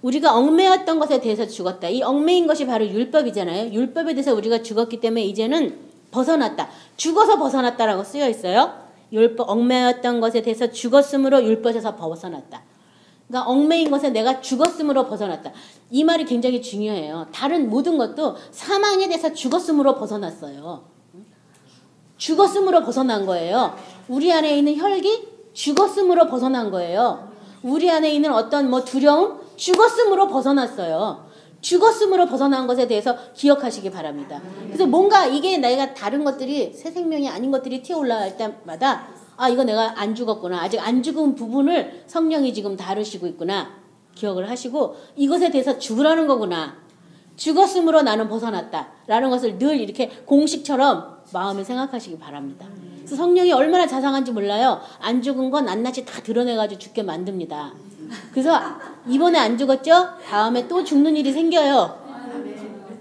우리가 얽매였던 것에 대해서 죽었다. 이 얽매인 것이 바로 율법이잖아요. 율법에 대해서 우리가 죽었기 때문에 이제는 벗어났다. 죽어서 벗어났다라고 쓰여 있어요. 율법 얽매였던 것에 대해서 죽었으므로 율법에서 벗어났다. 그러니까 얽매인 것에 내가 죽었으므로 벗어났다. 이 말이 굉장히 중요해요. 다른 모든 것도 사망에 대해서 죽었으므로 벗어났어요. 죽었으므로 벗어난 거예요. 우리 안에 있는 혈기 죽었으므로 벗어난 거예요. 우리 안에 있는 어떤 두려움 죽었으므로 벗어났어요. 죽었으므로 벗어난 것에 대해서 기억하시기 바랍니다. 그래서 뭔가 이게 내가 다른 것들이 새 생명이 아닌 것들이 튀어 올라갈 때마다 이거 내가 안 죽었구나. 아직 안 죽은 부분을 성령이 지금 다루시고 있구나. 기억을 하시고 이것에 대해서 죽으라는 거구나. 죽었으므로 나는 벗어났다. 라는 것을 늘 이렇게 공식처럼 마음에 생각하시기 바랍니다. 그래서 성령이 얼마나 자상한지 몰라요. 안 죽은 건 낱낱이 다 드러내가지고 죽게 만듭니다. 그래서 이번에 안 죽었죠? 다음에 또 죽는 일이 생겨요.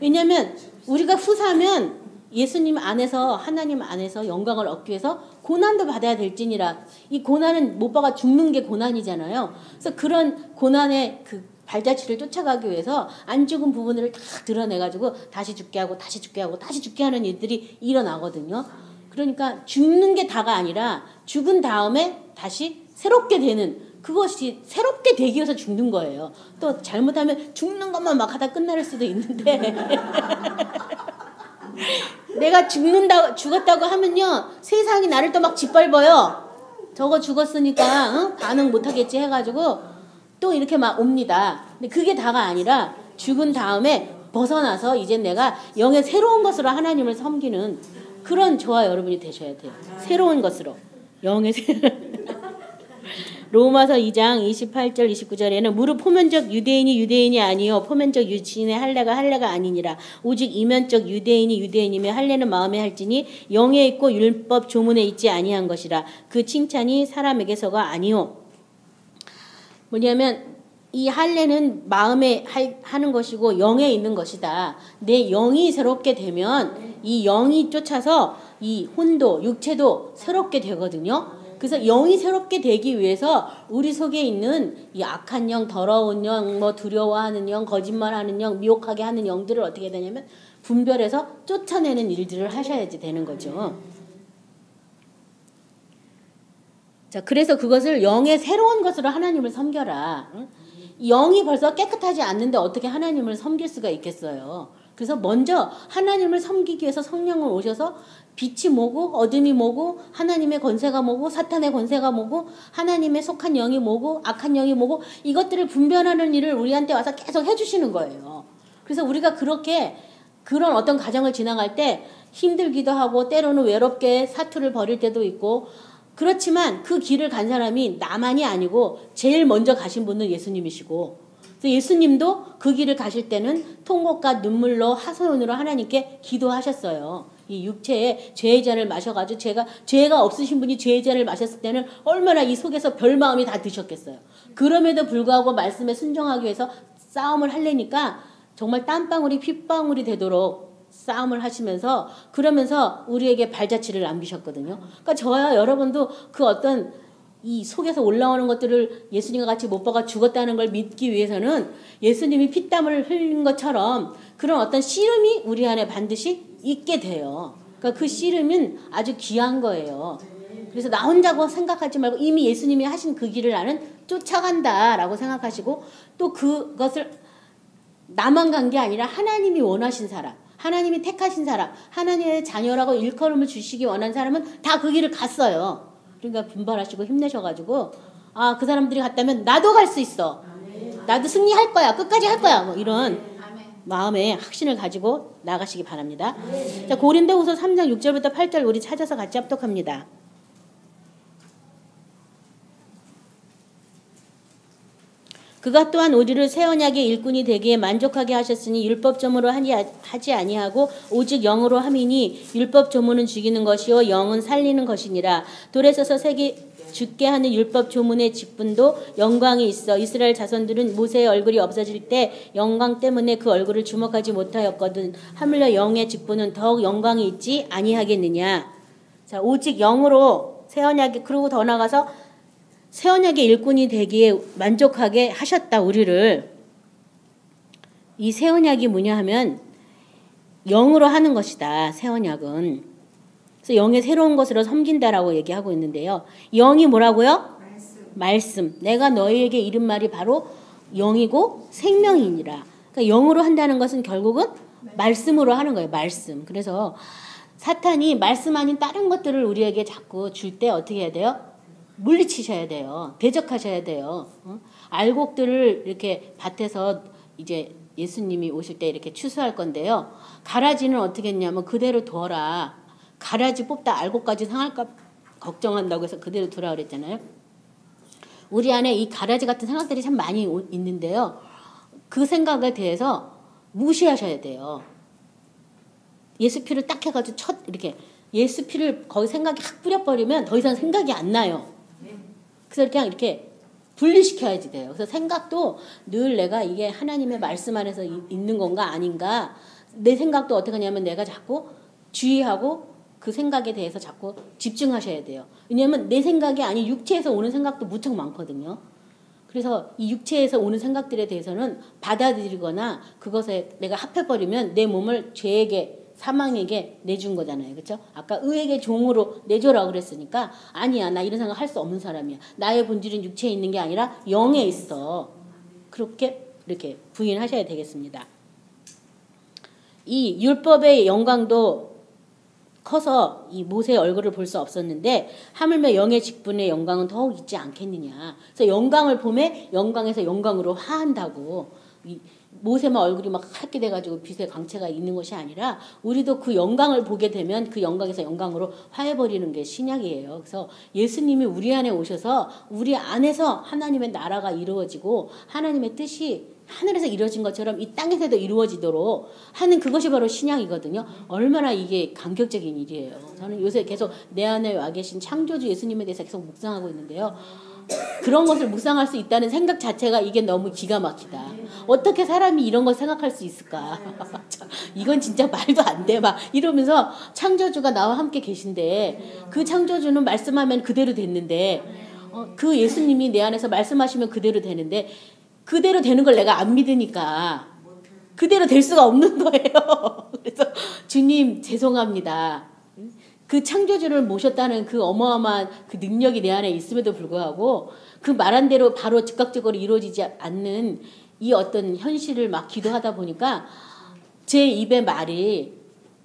왜냐하면 우리가 후사면 예수님 안에서 하나님 안에서 영광을 얻기 위해서 고난도 받아야 될지니라. 이 고난은 못 받아 죽는 게 고난이잖아요. 그래서 그런 고난의 그 발자취를 쫓아가기 위해서 안 죽은 부분을 다 드러내가지고 다시 죽게 하고 다시 죽게 하고 다시 죽게 하는 일들이 일어나거든요. 그러니까 죽는 게 다가 아니라 죽은 다음에 다시 새롭게 되는 그것이 새롭게 되기 위해서 죽는 거예요. 또 잘못하면 죽는 것만 막 하다 끝날 수도 있는데 내가 죽었다고 하면요 세상이 나를 또 막 짓밟아요. 저거 죽었으니까 반응 못하겠지 해가지고 또 이렇게 막 옵니다. 근데 그게 다가 아니라 죽은 다음에 벗어나서 이제 내가 영의 새로운 것으로 하나님을 섬기는 그런 저와 여러분이 되셔야 돼요. 새로운 것으로 영의 로마서 2장 28절 29절에는 무릇 포면적 유대인이 유대인이 아니요 포면적 유치인의 할례가 할례가 아니니라. 오직 이면적 유대인이 유대인이며 할례는 마음에 할지니 영에 있고 율법 조문에 있지 아니한 것이라. 그 칭찬이 사람에게서가 아니요. 뭐냐면 이 할례는 마음에 하는 것이고 영에 있는 것이다. 내 영이 새롭게 되면 이 영이 쫓아서 이 혼도 육체도 새롭게 되거든요. 그래서 영이 새롭게 되기 위해서 우리 속에 있는 이 악한 영, 더러운 영, 두려워하는 영, 거짓말하는 영, 미혹하게 하는 영들을 어떻게 되냐면 분별해서 쫓아내는 일들을 하셔야지 되는 거죠. 자, 그래서 그것을 영의 새로운 것으로 하나님을 섬겨라. 영이 벌써 깨끗하지 않는데 어떻게 하나님을 섬길 수가 있겠어요. 그래서 먼저 하나님을 섬기기 위해서 성령을 오셔서 빛이 뭐고 어둠이 뭐고 하나님의 권세가 뭐고 사탄의 권세가 뭐고 하나님의 속한 영이 뭐고 악한 영이 뭐고 이것들을 분별하는 일을 우리한테 와서 계속 해주시는 거예요. 그래서 우리가 그렇게 그런 어떤 과정을 지나갈 때 힘들기도 하고 때로는 외롭게 사투를 벌일 때도 있고 그렇지만 그 길을 간 사람이 나만이 아니고 제일 먼저 가신 분은 예수님이시고 그래서 예수님도 그 길을 가실 때는 통곡과 눈물로 하소연으로 하나님께 기도하셨어요. 이 육체에 죄의 잔을 마셔가지고 죄가 없으신 분이 죄의 잔을 마셨을 때는 얼마나 이 속에서 별 마음이 다 드셨겠어요. 그럼에도 불구하고 말씀에 순종하기 위해서 싸움을 하려니까 정말 땀방울이 핏방울이 되도록 싸움을 하시면서 그러면서 우리에게 발자취를 남기셨거든요. 그러니까 저와 여러분도 그 어떤 이 속에서 올라오는 것들을 예수님과 같이 못 박아 죽었다는 걸 믿기 위해서는 예수님이 피땀을 흘린 것처럼 그런 어떤 씨름이 우리 안에 반드시 있게 돼요. 그러니까 그 씨름은 아주 귀한 거예요. 그래서 나 혼자고 생각하지 말고 이미 예수님이 하신 그 길을 나는 쫓아간다라고 생각하시고 또 그것을 나만 간 게 아니라 하나님이 원하신 사람, 하나님이 택하신 사람, 하나님의 자녀라고 일컬음을 주시기 원한 사람은 다 그 길을 갔어요. 그러니까 분발하시고 힘내셔가지고 아, 그 사람들이 갔다면 나도 갈 수 있어. 나도 승리할 거야. 끝까지 할 거야. 뭐 이런 마음의 확신을 가지고 나가시기 바랍니다. 자, 고린도후서 3장 6절부터 8절 우리 찾아서 같이 합독합니다. 그가 또한 우리를 새 언약의 일꾼이 되기에 만족하게 하셨으니 율법 조문으로 하지 아니하고 오직 영으로 함이니 율법 조문은 죽이는 것이요 영은 살리는 것이니라. 돌에 서서 새기 죽게 하는 율법 조문의 직분도 영광이 있어. 이스라엘 자손들은 모세의 얼굴이 없어질 때 영광 때문에 그 얼굴을 주목하지 못하였거든. 하물며 영의 직분은 더욱 영광이 있지 아니하겠느냐. 자, 오직 영으로 새 언약이, 그리고 더 나가서 새 언약의 일꾼이 되기에 만족하게 하셨다, 우리를. 이 새 언약이 뭐냐 하면 영으로 하는 것이다, 새 언약은. 그래서 영의 새로운 것으로 섬긴다라고 얘기하고 있는데요. 영이 뭐라고요? 말씀. 내가 너희에게 이른 말이 바로 영이고 생명이니라. 그러니까 영으로 한다는 것은 결국은 말씀으로 하는 거예요, 말씀. 그래서 사탄이 말씀 아닌 다른 것들을 우리에게 자꾸 줄 때 어떻게 해야 돼요? 물리치셔야 돼요. 대적하셔야 돼요. 알곡들을 이렇게 밭에서 이제 예수님이 오실 때 이렇게 추수할 건데요. 가라지는 어떻게 했냐면 그대로 둬라. 가라지 뽑다 알곡까지 상할까 걱정한다고 해서 그대로 두라 그랬잖아요. 우리 안에 이 가라지 같은 생각들이 참 많이 있는데요. 그 생각에 대해서 무시하셔야 돼요. 예수 피를 딱 해가지고 이렇게 예수 피를 거기 생각이 확 뿌려버리면 더 이상 생각이 안 나요. 그래서 그냥 이렇게 분리시켜야지 돼요. 그래서 생각도 늘 내가 이게 하나님의 말씀 안에서 있는 건가 아닌가. 내 생각도 어떻게 하냐면 내가 자꾸 주의하고 그 생각에 대해서 자꾸 집중하셔야 돼요. 왜냐하면 내 생각이 아닌 육체에서 오는 생각도 무척 많거든요. 그래서 이 육체에서 오는 생각들에 대해서는 받아들이거나 그것에 내가 합해버리면 내 몸을 죄에게 사망에게 내준 거잖아요. 그렇죠? 아까 의에게 종으로 내줘라고 그랬으니까 아니야. 나 이런 생각 할 수 없는 사람이야. 나의 본질은 육체에 있는 게 아니라 영에 있어. 그렇게 이렇게 부인하셔야 되겠습니다. 이 율법의 영광도 커서 이 모세의 얼굴을 볼 수 없었는데 하물며 영의 직분의 영광은 더욱 있지 않겠느냐. 그래서 영광을 보매 영광에서 영광으로 화한다고. 이 모세만 얼굴이 막 하얗게 돼가지고 빛의 광채가 있는 것이 아니라 우리도 그 영광을 보게 되면 그 영광에서 영광으로 화해버리는 게 신약이에요. 그래서 예수님이 우리 안에 오셔서 우리 안에서 하나님의 나라가 이루어지고 하나님의 뜻이 하늘에서 이루어진 것처럼 이 땅에서도 이루어지도록 하는 그것이 바로 신약이거든요. 얼마나 이게 감격적인 일이에요. 저는 요새 계속 내 안에 와 계신 창조주 예수님에 대해서 계속 묵상하고 있는데요. 그런 것을 묵상할 수 있다는 생각 자체가 이게 너무 기가 막히다. 어떻게 사람이 이런 걸 생각할 수 있을까? 이건 진짜 말도 안 돼. 막 이러면서 창조주가 나와 함께 계신데 그 창조주는 말씀하면 그대로 됐는데 그 예수님이 내 안에서 말씀하시면 그대로 되는데 그대로 되는 걸 내가 안 믿으니까 그대로 될 수가 없는 거예요. 그래서 주님 죄송합니다. 그 창조주를 모셨다는 그 어마어마한 그 능력이 내 안에 있음에도 불구하고 그 말한 대로 바로 즉각적으로 이루어지지 않는 이 어떤 현실을 막 기도하다 보니까 제 입의 말이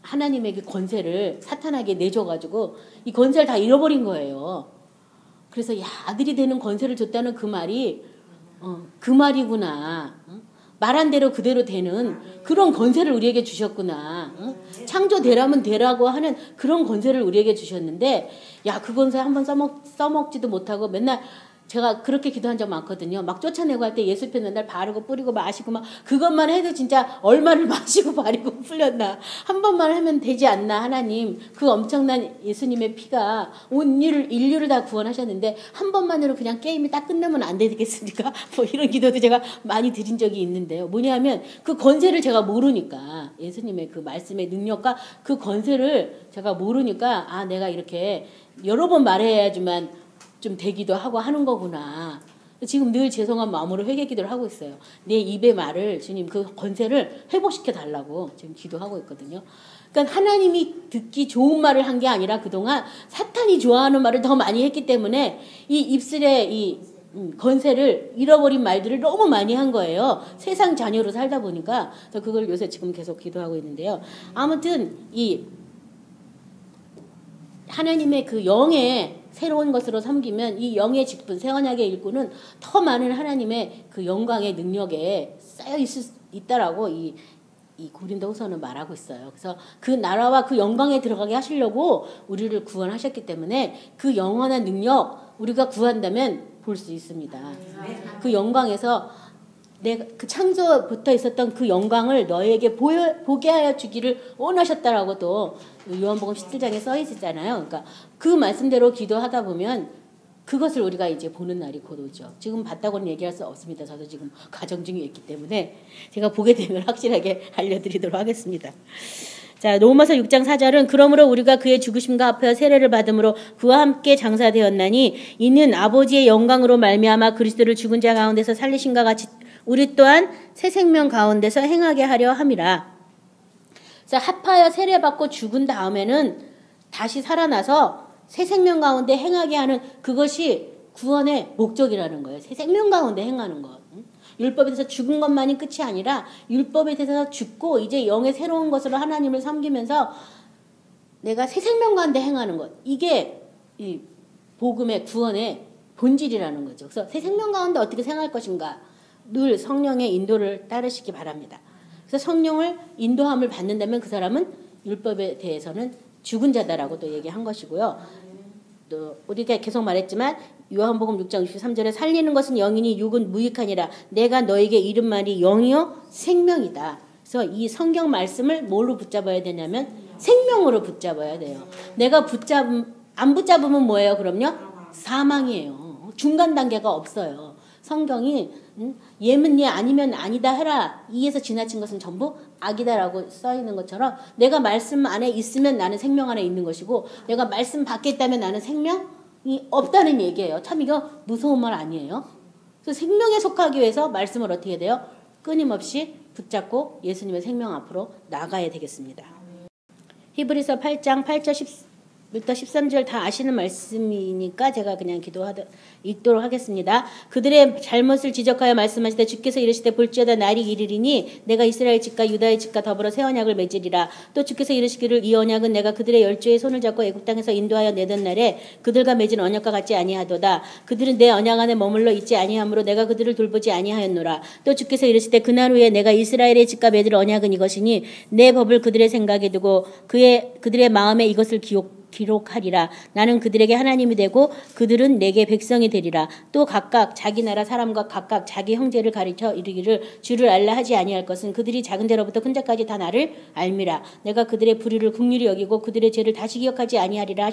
하나님에게 권세를 사탄에게 내줘가지고 이 권세를 다 잃어버린 거예요. 그래서 야, 아들이 되는 권세를 줬다는 그 말이 그 말이구나. 말한 대로 그대로 되는 그런 권세를 우리에게 주셨구나. 창조되라면 되라고 하는 그런 권세를 우리에게 주셨는데 야, 그 권세 한번 써먹지도 못하고 맨날 제가 그렇게 기도한 적 많거든요. 막 쫓아내고 할 때 예수표 맨날 바르고 뿌리고 마시고 막 그것만 해도 진짜 얼마를 마시고 바르고 풀렸나. 한 번만 하면 되지 않나. 하나님 그 엄청난 예수님의 피가 온 인류를 다 구원하셨는데 한 번만으로 그냥 게임이 딱 끝나면 안 되겠습니까? 뭐 이런 기도도 제가 많이 드린 적이 있는데요. 뭐냐면 그 권세를 제가 모르니까 예수님의 그 말씀의 능력과 그 권세를 제가 모르니까 아 내가 이렇게 여러 번 말해야지만 좀 되기도 하고 하는 거구나. 지금 늘 죄송한 마음으로 회개 기도를 하고 있어요. 내 입의 말을 주님 그 권세를 회복시켜 달라고 지금 기도하고 있거든요. 그러니까 하나님이 듣기 좋은 말을 한 게 아니라 그동안 사탄이 좋아하는 말을 더 많이 했기 때문에 이 입술에 이 권세를 잃어버린 말들을 너무 많이 한 거예요. 세상 자녀로 살다 보니까. 그래서 그걸 요새 지금 계속 기도하고 있는데요. 아무튼 이 하나님의 그 영의 새로운 것으로 섬기면 이 영의 직분, 새 언약의 일꾼은 더 많은 하나님의 그 영광의 능력에 쌓여 있다라고 이 고린도후서는 말하고 있어요. 그래서 그 나라와 그 영광에 들어가게 하시려고 우리를 구원하셨기 때문에 그 영원한 능력 우리가 구한다면 볼 수 있습니다. 그 영광에서 내가 그 창조부터 있었던 그 영광을 너에게 보게 하여 주기를 원하셨다라고 또 요한복음 17장에 써 있잖아요. 그러니까 그 말씀대로 기도하다 보면 그것을 우리가 이제 보는 날이 곧 오죠. 지금 봤다고는 얘기할 수 없습니다. 저도 지금 가정 중에 있기 때문에 제가 보게 되면 확실하게 알려드리도록 하겠습니다. 자, 로마서 6장 4절은 그러므로 우리가 그의 죽으심과 합하여 세례를 받음으로 그와 함께 장사되었나니 이는 아버지의 영광으로 말미암아 그리스도를 죽은 자 가운데서 살리신과 같이 우리 또한 새 생명 가운데서 행하게 하려 함이라. 그래서 합하여 세례받고 죽은 다음에는 다시 살아나서 새 생명 가운데 행하게 하는 그것이 구원의 목적이라는 거예요. 새 생명 가운데 행하는 것. 율법에 대해서 죽은 것만이 끝이 아니라 율법에 대해서 죽고 이제 영의 새로운 것으로 하나님을 섬기면서 내가 새 생명 가운데 행하는 것. 이게 이 복음의 구원의 본질이라는 거죠. 그래서 새 생명 가운데 어떻게 생활할 것인가. 늘 성령의 인도를 따르시기 바랍니다. 그래서 성령을 인도함을 받는다면 그 사람은 율법에 대해서는 죽은 자다라고 또 얘기한 것이고요. 또 우리가 계속 말했지만 요한복음 6장 63절에 살리는 것은 영이니 육은 무익하니라. 내가 너에게 이른 말이 영이요 생명이다. 그래서 이 성경 말씀을 뭘로 붙잡아야 되냐면 생명으로 붙잡아야 돼요. 내가 안 붙잡으면 뭐예요? 그럼요? 사망이에요. 중간 단계가 없어요. 성경이 예면 예 아니면 아니다 해라. 이에서 지나친 것은 전부 악이다라고 써 있는 것처럼 내가 말씀 안에 있으면 나는 생명 안에 있는 것이고 내가 말씀 밖에 있다면 나는 생명이 없다는 얘기예요. 참 이거 무서운 말 아니에요? 그래서 생명에 속하기 위해서 말씀을 어떻게 해야 돼요? 끊임없이 붙잡고 예수님의 생명 앞으로 나가야 되겠습니다. 히브리서 8장 8절 10부터 13절 다 아시는 말씀이니까 제가 그냥 읽도록 하겠습니다. 그들의 잘못을 지적하여 말씀하시되 주께서 이르시되 볼지어다 날이 이르리니 내가 이스라엘 집과 유다의 집과 더불어 새 언약을 맺으리라. 또 주께서 이르시기를 이 언약은 내가 그들의 열조의 손을 잡고 애굽 땅에서 인도하여 내던 날에 그들과 맺은 언약과 같지 아니하도다. 그들은 내 언약 안에 머물러 있지 아니하므로 내가 그들을 돌보지 아니하였노라. 또 주께서 이르시되 그날 후에 내가 이스라엘의 집과 맺을 언약은 이것이니 내 법을 그들의 생각에 두고 그들의 마음에 이것을 기록하리라. 나는 그들에게 하나님이 되고 그들은 내게 백성이 되리라. 또 각각 자기 나라 사람과 각각 자기 형제를 가르쳐 이르기를 주를 알라 하지 아니할 것은 그들이 작은 자로부터 큰 자까지 다 나를 알미라. 내가 그들의 불의를 긍휼히 여기고 그들의 죄를 다시 기억하지 아니하리라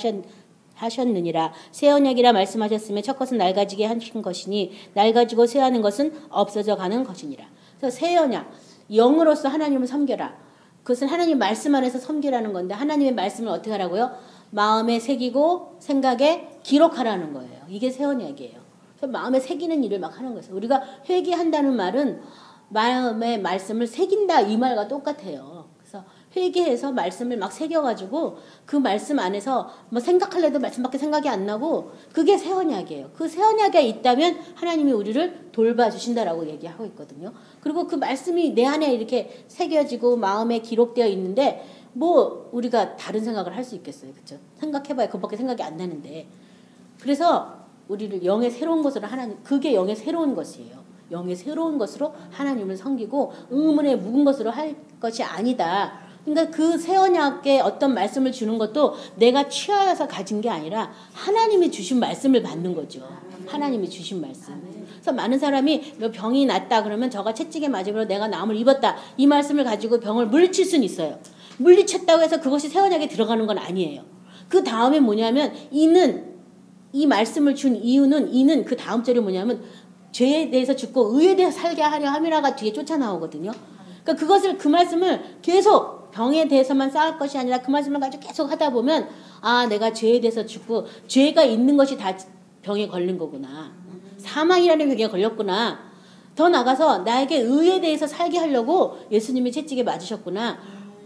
하셨느니라. 새 언약이라 말씀하셨으며 첫 것은 낡아지게 하신 것이니 낡아지고 쇠하는 것은 없어져 가는 것이니라. 그래서 새 언약 영으로서 하나님을 섬겨라. 그것은 하나님 말씀 안에서 섬기라는 건데 하나님의 말씀을 어떻게 하라고요? 마음에 새기고 생각에 기록하라는 거예요. 이게 새 언약이에요. 그래서 마음에 새기는 일을 막 하는 거예요. 우리가 회개한다는 말은 마음의 말씀을 새긴다 이 말과 똑같아요. 그래서 회개해서 말씀을 막 새겨가지고 그 말씀 안에서 뭐 생각할래도 말씀밖에 생각이 안 나고 그게 새 언약이에요. 그 새 언약에 있다면 하나님이 우리를 돌봐주신다라고 얘기하고 있거든요. 그리고 그 말씀이 내 안에 이렇게 새겨지고 마음에 기록되어 있는데 뭐 우리가 다른 생각을 할 수 있겠어요. 그렇죠? 생각해봐야 그것밖에 생각이 안 나는데. 그래서 우리를 영의 새로운 것으로 그게 영의 새로운 것이에요. 영의 새로운 것으로 하나님을 섬기고 의문의 묵은 것으로 할 것이 아니다. 그러니까 그 새 언약에 어떤 말씀을 주는 것도 내가 취하여서 가진 게 아니라 하나님이 주신 말씀을 받는 거죠. 하나님이 주신 말씀. 그래서 많은 사람이 병이 났다 그러면 저가 채찍에 맞으므로 내가 나음을 입었다. 이 말씀을 가지고 병을 물리칠 수는 있어요. 물리쳤다고 해서 그것이 새 언약에 들어가는 건 아니에요. 그 다음에 뭐냐면 이 말씀을 준 이유는 그 다음 절이 뭐냐면 죄에 대해서 죽고 의에 대해서 살게 하려 함이라가 뒤에 쫓아나오거든요. 그러니까 그 말씀을 계속 병에 대해서만 쌓을 것이 아니라 그 말씀을 가지고 계속 하다 보면 아 내가 죄에 대해서 죽고 죄가 있는 것이 다 병에 걸린 거구나. 사망이라는 병에 걸렸구나. 더 나가서 나에게 의에 대해서 살게 하려고 예수님이 채찍에 맞으셨구나.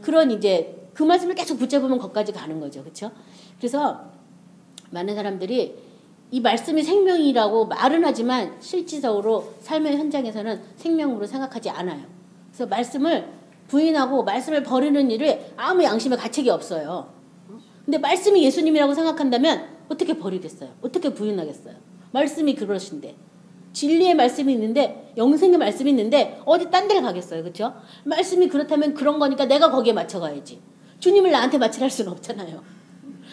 그런 이제 그 말씀을 계속 붙잡으면 거기까지 가는 거죠. 그렇죠? 그래서 많은 사람들이 이 말씀이 생명이라고 말은 하지만 실질적으로 삶의 현장에서는 생명으로 생각하지 않아요. 그래서 말씀을 부인하고 말씀을 버리는 일에 아무 양심의 가책이 없어요. 근데 말씀이 예수님이라고 생각한다면 어떻게 버리겠어요? 어떻게 부인하겠어요? 말씀이 그러신데. 진리의 말씀이 있는데 영생의 말씀이 있는데 어디 딴 데를 가겠어요. 그렇죠? 말씀이 그렇다면 그런 거니까 내가 거기에 맞춰가야지. 주님을 나한테 맞추라 할 수는 없잖아요.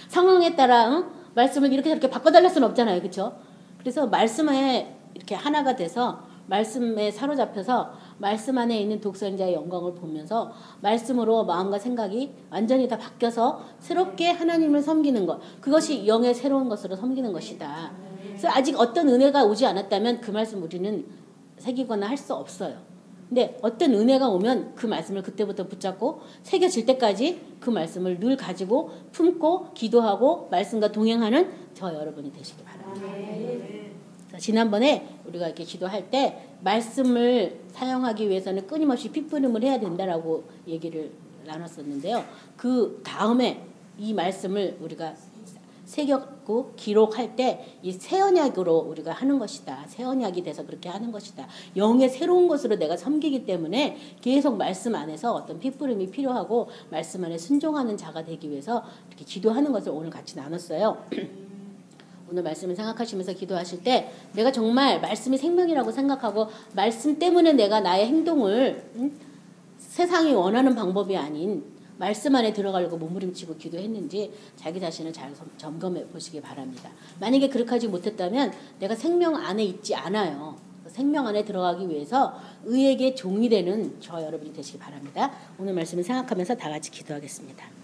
상황에 따라 말씀을 이렇게 저렇게 바꿔달랄 수는 없잖아요. 그렇죠? 그래서 말씀에 이렇게 하나가 돼서 말씀에 사로잡혀서 말씀 안에 있는 독선자의 영광을 보면서 말씀으로 마음과 생각이 완전히 다 바뀌어서 새롭게 하나님을 섬기는 것. 그것이 영의 새로운 것으로 섬기는 것이다. 그래서 아직 어떤 은혜가 오지 않았다면 그 말씀 우리는 새기거나 할 수 없어요. 근데 어떤 은혜가 오면 그 말씀을 그때부터 붙잡고 새겨질 때까지 그 말씀을 늘 가지고 품고 기도하고 말씀과 동행하는 저 여러분이 되시기 바랍니다. 지난번에 우리가 이렇게 기도할 때 말씀을 사용하기 위해서는 끊임없이 핏부림을 해야 된다라고 얘기를 나눴었는데요. 그 다음에 이 말씀을 우리가 새겼고 기록할 때 이 새 언약으로 우리가 하는 것이다. 새 언약이 돼서 그렇게 하는 것이다. 영의 새로운 것으로 내가 섬기기 때문에 계속 말씀 안에서 어떤 핏부림이 필요하고 말씀 안에 순종하는 자가 되기 위해서 이렇게 기도하는 것을 오늘 같이 나눴어요. 오늘 말씀을 생각하시면서 기도하실 때 내가 정말 말씀이 생명이라고 생각하고 말씀 때문에 내가 나의 행동을 세상이 원하는 방법이 아닌 말씀 안에 들어가려고 몸부림치고 기도했는지 자기 자신을 잘 점검해 보시기 바랍니다. 만약에 그렇게 하지 못했다면 내가 생명 안에 있지 않아요. 생명 안에 들어가기 위해서 의에게 종이 되는 저 여러분이 되시기 바랍니다. 오늘 말씀을 생각하면서 다 같이 기도하겠습니다.